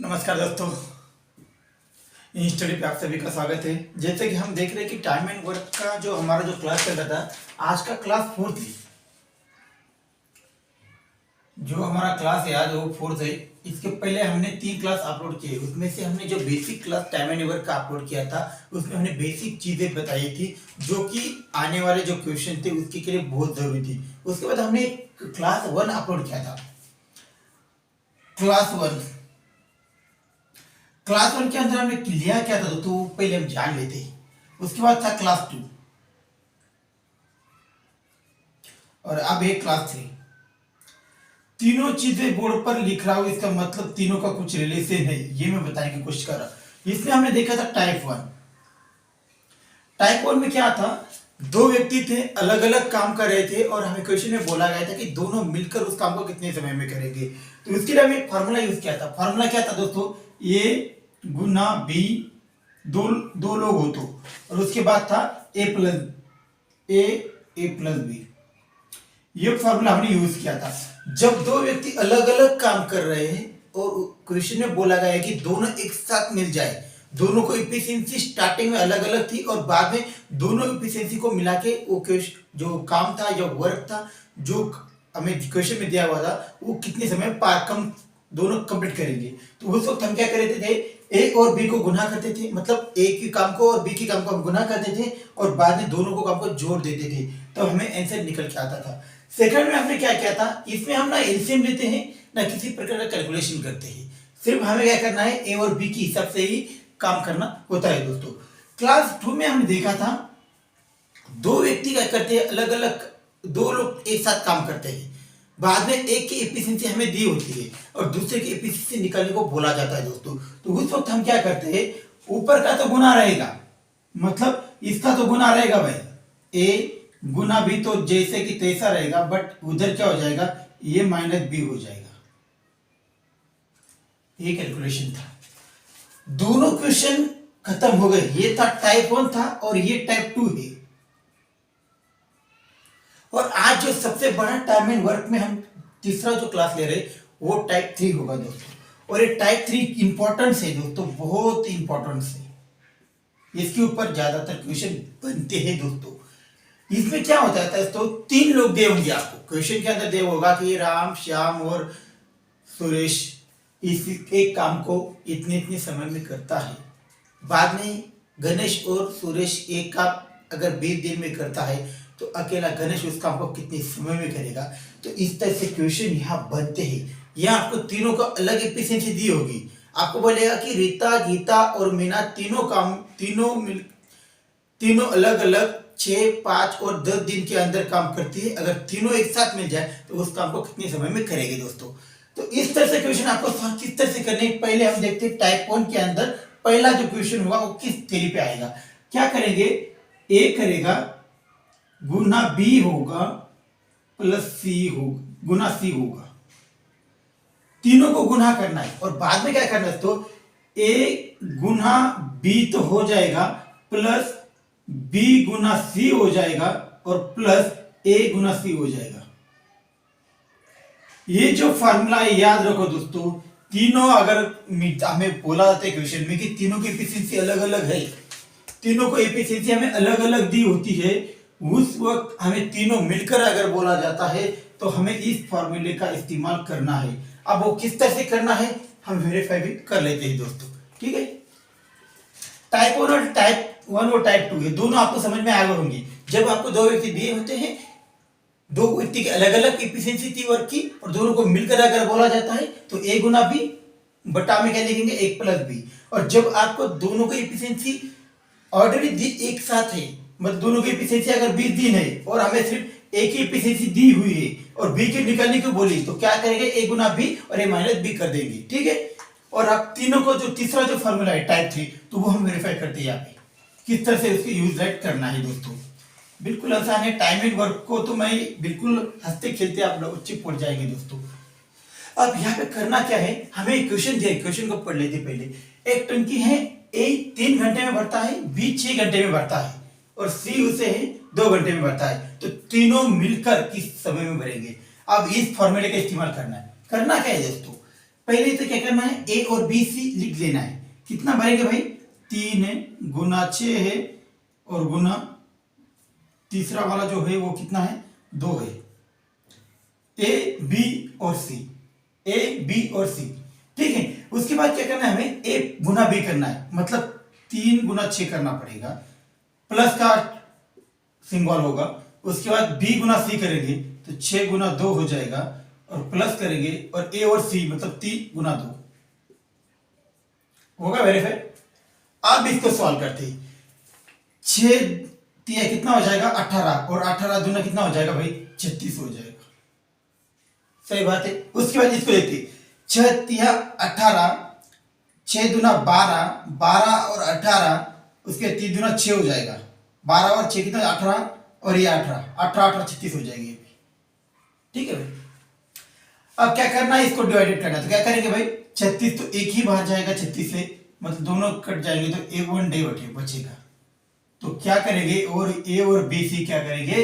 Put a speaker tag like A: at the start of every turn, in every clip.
A: नमस्कार दोस्तों, in study पे आप सभी का स्वागत है। जैसे कि हम देख रहे हैं कि टाइम एंड वर्क का जो हमारा जो क्लास चल रहा था, आज का क्लास फोर्थ है। जो हमारा क्लास है आज वो फोर्थ है। इसके पहले हमने 3 क्लास अपलोड किए। उसमें से हमने जो basic class time and work का अपलोड किया था, उसमें हमने बेसिक चीजें बताई थी जो कि आने वाले जो क्वेश्चन थे उसके लिए बहुत जरूरी थी। उसके बाद हमने क्लास 1 अपलोड किया था। क्लास वन के अंदर हमने लिया क्या था तो पहले हम जान लेते हैं। उसके बाद था क्लास 2 और अब है क्लास 3। तीनों चीजें बोर्ड पर लिख रहा हूं, इसका मतलब तीनों का कुछ रिलेशन है, ये मैं बताने की कोशिश कर रहा हूं। इसमें हमने देखा था टाइप 1। टाइप 1 में क्या था, दो व्यक्ति थे, अलग अलग काम कर रहे थे और हमें क्वेश्चन में बोला गया था कि दोनों मिलकर उस काम को कितने समय में करेंगे। तो इसके लिए हमें फॉर्मूला यूज किया था। फॉर्मूला क्या था दोस्तों, ए गुना बी, दो लोग हो तो, और उसके बाद था ए प्लस बी। ये फॉर्मूला हमने यूज किया था। जब दो व्यक्ति अलग अलग काम कर रहे हैं और क्वेश्चन में बोला गया है कि दोनों एक साथ मिल जाए, दोनों को इफिशिएंसी स्टार्टिंग में अलग अलग थी और बाद में दोनों इफिशिएंसी को मिला के वो जो काम था, जो वर्क था, जो हमें क्वेश्चन में दिया हुआ था, वो कितने समय कम दोनों कंप्लीट करेंगे। तो उस वक्त हम क्या करते थे, ए और बी को गुना करते थे, मतलब ए के काम को और बी के काम को हम गुना करते थे और बाद में दोनों को काम को जोड़ देते थे, तो हमें आंसर निकल के आता था। सेकंड में हमने क्या किया था, इसमें हम ना एलसीएम लेते हैं ना किसी प्रकार का कैलकुलेशन करते हैं, सिर्फ हमें क्या करना है, ए और बी के हिसाब से ही काम करना होता है दोस्तों। क्लास 2 में हमने देखा था दो व्यक्ति क्या करते हैं, अलग अलग दो लोग एक साथ काम करते हैं, बाद में एक की एफिशिएंसी हमें दी होती है और दूसरे की एफिशिएंसी निकालने को बोला जाता है दोस्तों। तो उस वक्त हम क्या करते हैं, ऊपर का तो गुना रहेगा, मतलब इसका तो गुना रहेगा भाई, ए गुना बी तो जैसे कि तैसा रहेगा, बट उधर क्या हो जाएगा, ये माइनस बी हो जाएगा। ये कैलकुलेशन था। दोनों क्वेश्चन खत्म हो गए। ये था टाइप 1 था और ये टाइप 2 है। और आज जो सबसे बड़ा टाइम एंड वर्क में हम तीसरा जो क्लास ले रहे वो टाइप 3 होगा दोस्तों। और ये टाइप 3 इंपॉर्टेंस है दोस्तों, बहुत इंपॉर्टेंस है। इसके ऊपर ज्यादातर क्वेश्चन बनते हैं दोस्तों। इसमें क्या होता है दोस्तों, 3 लोग दे होंगे आपको क्वेश्चन के अंदर, दे होगा कि राम, श्याम और सुरेश इस एक काम को इतने इतने समय में करता है। बाद में गणेश और सुरेश एक काम अगर 20 दिन में करता है तो अकेला गणेश उस काम को कितने समय में करेगा। तो इस तरह से क्वेश्चन यहाँ बनते हैं। यहाँ आपको तीनों को अलग एफिशिएंसी दी होगी। आपको बोलेगा कि रीता, गीता और मीना तीनों अलग अलग 6, 5 और 10 दिन के अंदर काम करती है। अगर तीनों एक साथ मिल जाए तो उस काम को कितने समय में करेगी दोस्तों। तो इस तरह से क्वेश्चन आपको किस तरह से करने, पहले हम देखते हैं टाइप 1 के अंदर पहला जो क्वेश्चन होगा वो किस थ्योरी पे आएगा। क्या करेंगे, ए करेगा गुना बी होगा प्लस सी होगा, गुना सी होगा, तीनों को गुना करना है और बाद में क्या करना है तो ए गुना बी तो हो जाएगा, प्लस बी गुना सी हो जाएगा और प्लस ए गुना सी हो जाएगा। ये जो फार्मूला है याद रखो दोस्तों, तीनों अगर हमें बोला जाता है क्वेश्चन में कि तीनों की एफिशिएंसी अलग अलग है, तीनों को एफिशिएंसी हमें अलग अलग दी होती है, उस वक्त हमें तीनों मिलकर अगर बोला जाता है तो हमें इस फॉर्मूले का इस्तेमाल करना है। अब वो किस तरह से करना है हम वेरीफाई भी कर लेते हैं दोस्तों, ठीक है। टाइप 1 और टाइप 2 है, दोनों आपको समझ में आ गए होंगे। जब आपको दो व्यक्ति दिए होते हैं, दो व्यक्ति की अलग अलग एफिशिएंसी थी वर्क की और दोनों को मिलकर अगर बोला जाता है तो ए गुना बी बटा में क्या लिखेंगे, एक प्लस बी। और जब आपको दोनों की एफिशिएंसी ऑलरेडी एक साथ है, मतलब दोनों की एफिशिएंसी अगर 20 दिन है और हमें सिर्फ ए की एफिशिएंसी दी हुई है और बी के निकालने को बोली, तो क्या करेंगे, ए गुना बी और ए माइनस बी कर देंगे, ठीक है। और अब तीनों को जो तीसरा जो फॉर्मूला है टाइप 3, तो वो हम वेरीफाई करते हैं यहाँ पे किस तरह से उसकी यूज राइट करना है दोस्तों। बिल्कुल आसान है। टाइम एंड वर्क को तो मैं बिल्कुल हंसते खेलते आप लोग चिप पड़ जाएंगे दोस्तों। अब यहाँ पे करना क्या है, हमें क्वेश्चन दिया, क्वेश्चन को पढ़ लेते पहले। एक टंकी है, ए 3 घंटे में भरता है, बी 6 घंटे में भरता है और सी उसे है 2 घंटे में भरता है। तो तीनों मिलकर किस समय में भरेंगे। अब इस फॉर्मूले का इस्तेमाल करना है। करना क्या है दोस्तों, पहले तो क्या करना है, ए और बी सी लिख लेना है। कितना भरेंगे भाई, 3 है गुना 6 है और गुना तीसरा वाला जो है वो कितना है, 2 है। ए बी और सी, ए बी और सी, ठीक है। उसके बाद क्या करना है हमें, ए गुना बी करना है, मतलब 3 गुना 6 करना पड़ेगा, प्लस का सिंबल होगा। उसके बाद बी गुना सी करेंगे तो 6 गुना 2 हो जाएगा और प्लस करेंगे, और ए और सी मतलब 3 गुना 2 होगा वेरीफाई। अब इसको सॉल्व करते हैं। 6 तिया कितना हो जाएगा, 18, और 18 दूना कितना हो जाएगा भाई, 36 हो जाएगा। सही बात है। उसके बाद इसको देखते, 6 तिया 18, 6 दूना 12, 12 और 18, उसके 3 दूना 6 हो जाएगा, 12 और 6 कितना, 18, और ये 18, 18 36 हो जाएगी, ठीक है भाई। अब क्या करना है, इसको डिवाइडेड करना है, तो क्या करेंगे भाई, 36 तो एक ही बाहर जाएगा 36 से, मतलब दोनों कट जाएंगे तो एक 1 डे बचेगा। तो क्या करेंगे, और ए और बी सी क्या करेंगे,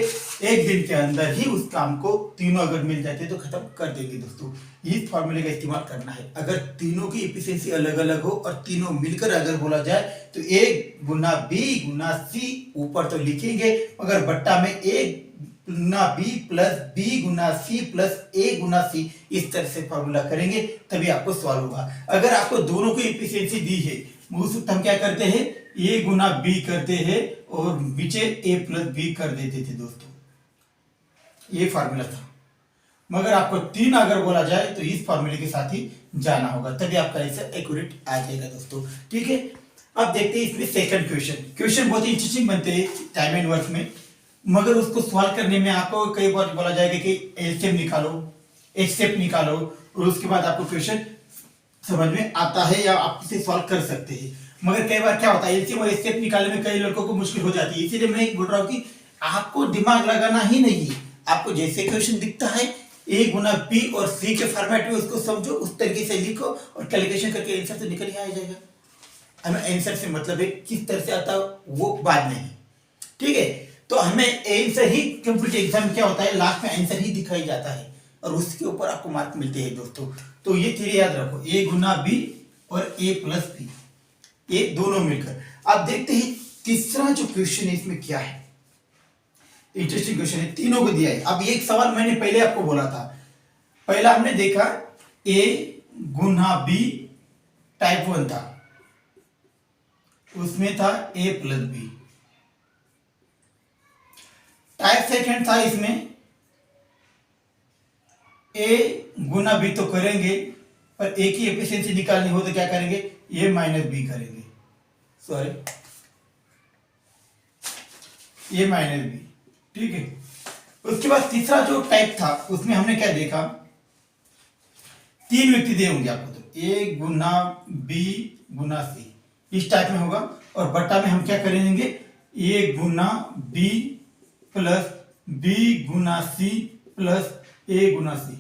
A: एक दिन के अंदर ही उस काम को तीनों अगर मिल जाते तो खत्म कर देंगे दोस्तों। इस फॉर्मूले का इस्तेमाल करना है। अगर तीनों की एफिशिएंसी अलग अलग हो और तीनों मिलकर अगर बोला जाए तो ए गुना बी गुना सी ऊपर तो लिखेंगे, मगर बट्टा में ए गुना बी प्लस बी गुना सी प्लस ए गुना सी, इस तरह से फॉर्मूला करेंगे तभी आपको सॉल्व होगा। अगर आपको दोनों की एफिशिएंसी दी है, उस वक्त हम क्या करते हैं, ए गुना बी करते हैं और नीचे ए प्लस बी कर देते थे दोस्तों, ये फार्मूला था। मगर आपको 3 अगर बोला जाए तो इस फार्मूले के साथ ही जाना होगा, तभी आपका आंसर एक्यूरेट आ जाएगा दोस्तों, ठीक है। अब देखते हैं इसमें सेकंड क्वेश्चन बहुत ही इंटरेस्टिंग बनते हैं टाइम एंड वर्क में, मगर उसको सॉल्व करने में आपको कई बार बोला जाएगा कि एलसीएम निकालो, एचसीएफ निकालो, और उसके बाद आपको क्वेश्चन समझ में आता है या आप इसे सॉल्व कर सकते हैं। मगर कई बार क्या होता है, एलसीएम और एचसीएफ निकालने में कई लड़कों को मुश्किल हो जाती है, इसीलिए मैं बोल रहा हूँ कि आपको दिमाग लगाना ही नहीं है। आपको जैसे क्वेश्चन दिखता है, ए गुना बी और सी के फॉर्मेट में उसको समझो, उस तरीके से लिखो और कैलकुलेशन करके आंसर तो निकल ही आ जाएगा। हमें आंसर से मतलब है किस तरह से आता है वो बात नहीं, ठीक है। तो हमें आंसर ही, कंप्यूटर एग्जाम क्या होता है, लास्ट में आंसर ही दिखाई जाता है और उसके ऊपर आपको मार्क मिलते हैं दोस्तों। तो ये थ्योरी याद रखो, ए गुना बी और ए प्लस बी, ये दोनों मिलकर। अब देखते हैं तीसरा जो क्वेश्चन है इसमें क्या है, इंटरेस्टिंग क्वेश्चन है, तीनों को दिया है। अब एक सवाल मैंने पहले आपको बोला था, पहला हमने देखा ए गुना बी टाइप 1 था, उसमें था ए प्लस बी। टाइप सेकंड था, इसमें ए गुना बी तो करेंगे, पर ए की एफिशिएंसी निकालनी हो तो क्या करेंगे, ए माइनस बी करेंगे, सॉरी ए माइनस बी, ठीक है। उसके बाद तीसरा जो टाइप था उसमें हमने क्या देखा, 3 व्यक्ति दिए होंगे आपको, तो ए गुना बी गुना सी इस टाइप में होगा, और बट्टा में हम क्या करेंगे, ए गुना बी प्लस बी गुना सी प्लस ए गुना सी,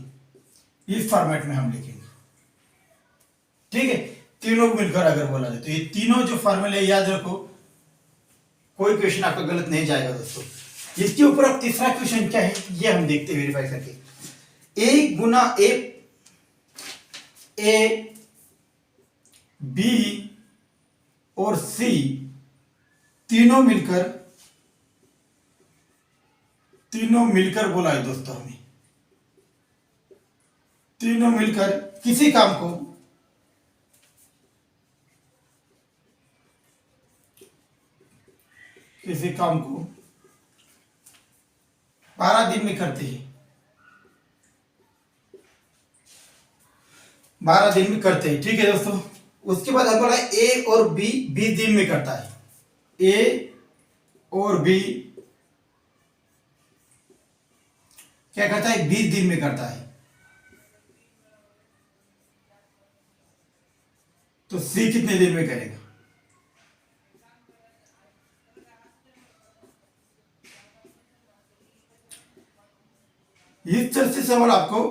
A: इस फॉर्मेट में हम लिखेंगे, ठीक है। तीनों को मिलकर अगर बोला जाए तो ये तीनों जो फॉर्मूले याद रखो, कोई क्वेश्चन आपका गलत नहीं जाएगा दोस्तों। इसके ऊपर अब तीसरा क्वेश्चन क्या है ये हम देखते हैं वेरीफाई करके। ए गुना ए बी और सी तीनों मिलकर बोला है दोस्तों, हमें तीनों मिलकर किसी काम को किसी काम को 12 दिन में करते हैं, 12 दिन में करते हैं, ठीक है दोस्तों। उसके बाद हम बोला ए और बी 20 दिन में करता है, ए और बी क्या करता है, 20 दिन में करता है, तो सी कितने दिन में करेगा, इस तरह से सवाल आपको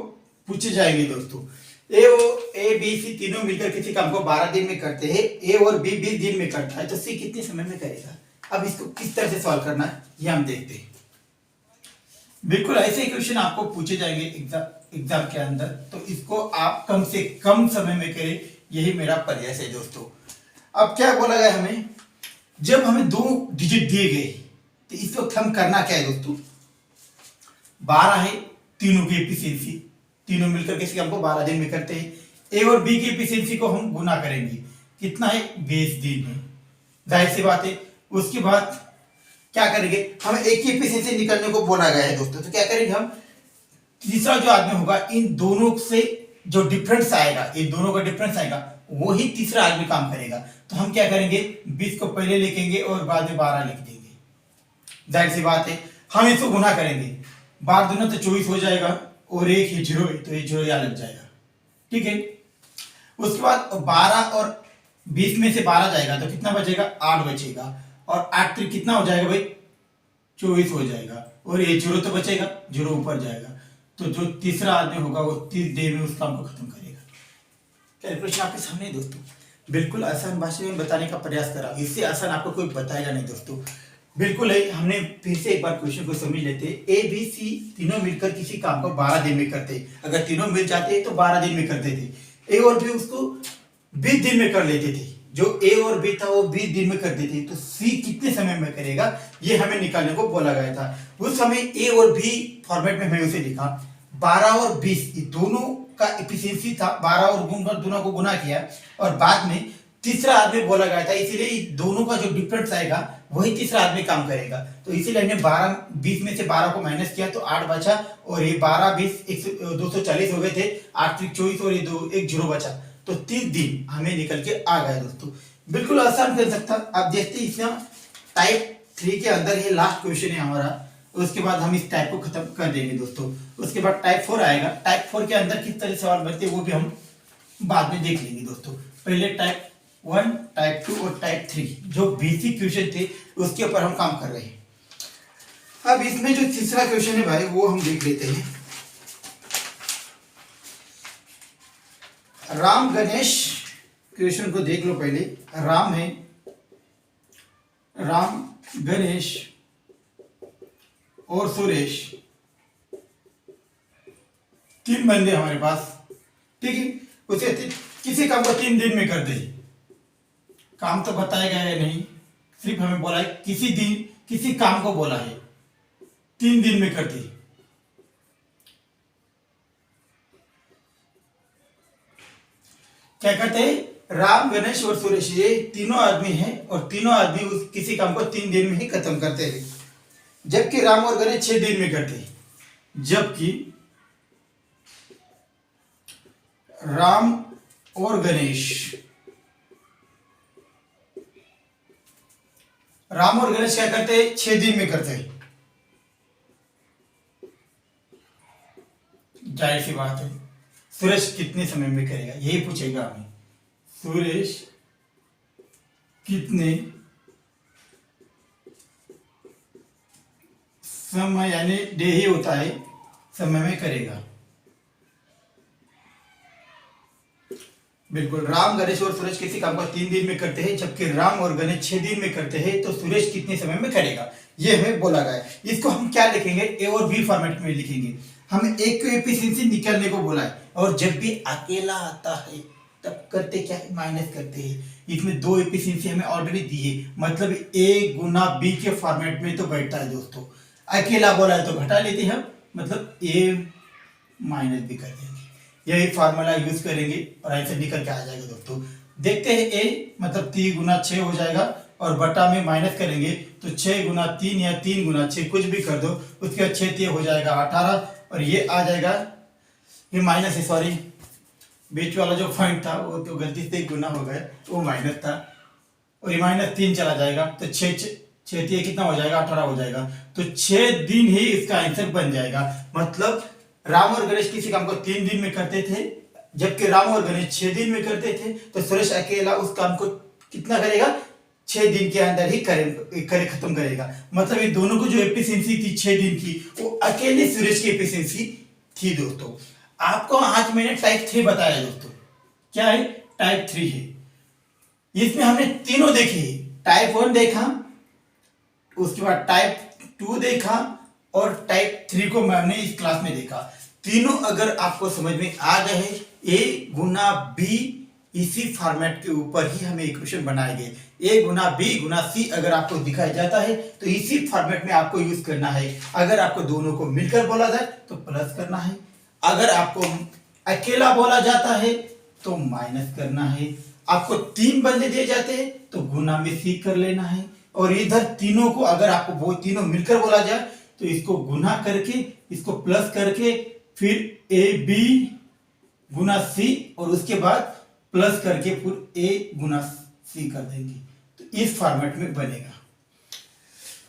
A: पूछे जाएंगे दोस्तों। ए बी सी तीनों मिलकर किसी काम को 12 दिन में करते हैं, ए और बी 20 दिन में करता है, तो सी कितने समय में करेगा। अब इसको किस तरह से सॉल्व करना है ये हम देखते हैं। बिल्कुल ऐसे ही क्वेश्चन आपको पूछे जाएंगे एग्जाम के अंदर, तो इसको आप कम से कम समय में करें, यही मेरा प्रयास है दोस्तों। अब क्या बोला गया हमें, जब हमें 2 डिजिट दिए गए तो इस वक्त हम करना क्या है दोस्तों, 12 है, तीनों की एफिशिएंसी, तीनों मिलकर किसी हमको 12 दिन में करते हैं। ए और बी की एफिशिएंसी को हम गुना करेंगे, कितना है 20 दिन में, जाहिर सी बात है। उसके बाद क्या करेंगे, हमें एक ही एफिशिएंसी निकलने को बोला गया है दोस्तों, तो क्या करेंगे हम, तीसरा जो आदमी होगा इन दोनों से जो डिफरेंस आएगा, ये दोनों का डिफरेंस आएगा, वही तीसरा आदमी काम करेगा। तो हम क्या करेंगे, 20 को पहले लिखेंगे और बाद में 12 लिख देंगे, जाहिर सी बात है। हम इसको गुना करेंगे, 12 दूना तो 24 हो जाएगा, और एक ही 0 है तो ये 0 यहाँ लग जाएगा, ठीक है। उसके बाद 12 और 20 में से 12 जाएगा तो कितना बचेगा, 8 बचेगा, और 8 3 कितना हो जाएगा भाई, 24 हो जाएगा, और ये 0 तो बचेगा, 0 ऊपर जाएगा। तो जो तीसरा आदमी होगा वो 30 देर में उस काम को खत्म करेगा। कैलकुलेशन आपके सामने है दोस्तों, बिल्कुल आसान भाषा में बताने का प्रयास करा, इससे आसान आपको कोई बताएगा नहीं दोस्तों, बिल्कुल है। हमने फिर से एक बार क्वेश्चन को समझ लेते हैं। ए बी सी तीनों मिलकर किसी काम को 12 दिन में करते, अगर तीनों मिल जाते तो 12 दिन में करते थे। ए और बी उसको 20 दिन में कर लेते थे, जो ए और बी था वो 20 दिन में करते थे, तो सी कितने समय में करेगा ये हमें निकालने को बोला गया था। उस समय ए और बी फॉर्मेट में मैंने उसे लिखा, 12 और 20 ये दोनों का एफिशिएंसी था, 12 और गुण कर दोनों को गुना किया, और बाद में तीसरा आदमी बोला गया था, इसीलिए दोनों का जो डिफरेंस आएगा वही तीसरा आदमी काम करेगा। तो इसीलिए हमने 20 में से 12 को माइनस किया तो 8 बचा, और ये 12 20 240 हो गए थे, 8 3 24 और ये 2 1 0 बचा, तो 30 दिन हमें निकल के आ गया दोस्तों, बिल्कुल आसान कर सकता। आप देखते हैं इसमें टाइप 3 के अंदर ये लास्ट क्वेश्चन है हमारा, उसके बाद हम इस टाइप को खत्म कर देंगे दोस्तों। उसके बाद टाइप 4 आएगा, टाइप 4 के अंदर किस तरह सवाल बनते हैं वो भी हम बाद में देख लेंगे दोस्तों। पहले टाइप 1, टाइप 2 और टाइप 3 जो बेसिक क्वेश्चन थे उसके ऊपर हम काम कर रहे हैं। अब इसमें जो तीसरा क्वेश्चन है भाई वो हम देख लेते हैं। राम गणेश क्वेश्चन को देख लो पहले। राम है, राम गणेश और सुरेश, 3 बंदे हमारे पास, ठीक है। उसे किसी काम को 3 दिन में कर दे, काम तो बताया गया है नहीं, सिर्फ हमें बोला है किसी दिन किसी काम को बोला है 3 दिन में कर दे। क्या करते हैं, राम गणेश और सुरेश ये तीनों आदमी हैं, और तीनों आदमी उस किसी काम को 3 दिन में ही खत्म करते हैं, जबकि राम और गणेश 6 दिन में करते हैं। जबकि राम और गणेश, राम और गणेश क्या करते हैं, 6 दिन में करते हैं। जाहिर सी बात है सुरेश कितने समय में करेगा यही पूछेगा हमें, सुरेश कितने समय, यानी डे ही होता है, समय में करेगा। बिल्कुल, राम गणेश और सुरेश किसी काम को 3 दिन में करते हैं, जबकि राम और गणेश 6 दिन में करते हैं, तो सुरेश कितने समय में करेगा ये हमें बोला गया है। इसको हम क्या लिखेंगे, ए और बी फॉर्मेट में लिखेंगे। हमें एक को एफिशिएंसी निकालने को बोला है, और जब भी अकेला आता है तब करते क्या है, माइनस करते हैं। इसमें 2 एफिशिएंसी हमें ऑलरेडी दी है, मतलब ए गुना बी के फॉर्मेट में तो बैठता है दोस्तों। अकेला बोला है तो घटा लेते हैं हम, मतलब ए माइनस भी कर देंगे, यही फार्मूला यूज करेंगे और आंसर निकल के आ जाएगा दोस्तों। देखते हैं ए मतलब 3 गुना 6 हो जाएगा, और बटा में माइनस करेंगे तो 6 गुना 3 या 3 गुना 6 कुछ भी कर दो, उसके बाद 6 3 हो जाएगा 18, और ये आ जाएगा, ये माइनस है, सॉरी बीच वाला जो पॉइंट था वो तो गलती से गुना हो गया, वो माइनस था, और ये -3 चला जाएगा, तो 6 कितना हो जाएगा, 18 हो जाएगा। तो 6 दिन ही इसका आंसर बन जाएगा। मतलब राम और गणेश किसी काम को 3 दिन में करते थे, जबकि राम और गणेश 6 दिन में करते थे, तो सुरेश अकेला उस काम को कितना करेगा, 6 दिन के अंदर ही करे खत्म करेगा। मतलब ये दोनों को जो एफिशिएंसी थी 6 दिन की, वो अकेले सुरेश की एफिशिएंसी थी दोस्तों। आपको आज मैंने टाइप 3 बताया दोस्तों, क्या है, टाइप 3 है। इसमें हमने तीनों देखे, टाइप 1 देखा, उसके बाद टाइप 2 देखा, और टाइप 3 को हमने इस क्लास में देखा। तीनों अगर आपको समझ में आ गए हैं, ए गुना बी इसी फॉर्मेट के ऊपर ही हमें इक्वेशन बनाएंगे। ए गुना बी गुना सी अगर आपको दिखाया जाता है तो इसी फॉर्मेट में आपको यूज करना है। अगर आपको दोनों को मिलकर बोला जाए तो प्लस करना है, अगर आपको अकेला बोला जाता है तो माइनस करना है, आपको तीन बंदे दिए जाते हैं तो गुना में सी कर लेना है, और इधर तीनों को अगर आपको वो तीनों मिलकर बोला जाए तो इसको गुना करके इसको प्लस करके फिर ए बी गुना सी और उसके बाद प्लस करके फिर ए गुना सी कर देंगे, तो इस फॉर्मेट में बनेगा।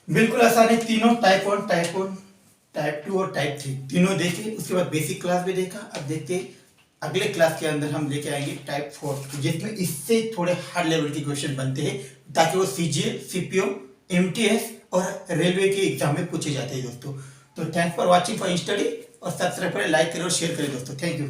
A: बिल्कुल आसान है। तीनों टाइप 1, टाइप 2 और टाइप 3 तीनों देखे, उसके बाद बेसिक क्लास भी देखा। अब देखते हैं अगले क्लास के अंदर हम लेके आएंगे टाइप 4, जिसमें इससे थोड़े हार्ड लेवल के क्वेश्चन बनते हैं, ताकि वो सीजीएल, सीपीओ, एमटीएस और रेलवे के एग्जाम में पूछे जाते हैं दोस्तों। तो thanks for watching for study, और सब्सक्राइब करें, लाइक करें और शेयर करें दोस्तों। Thank you.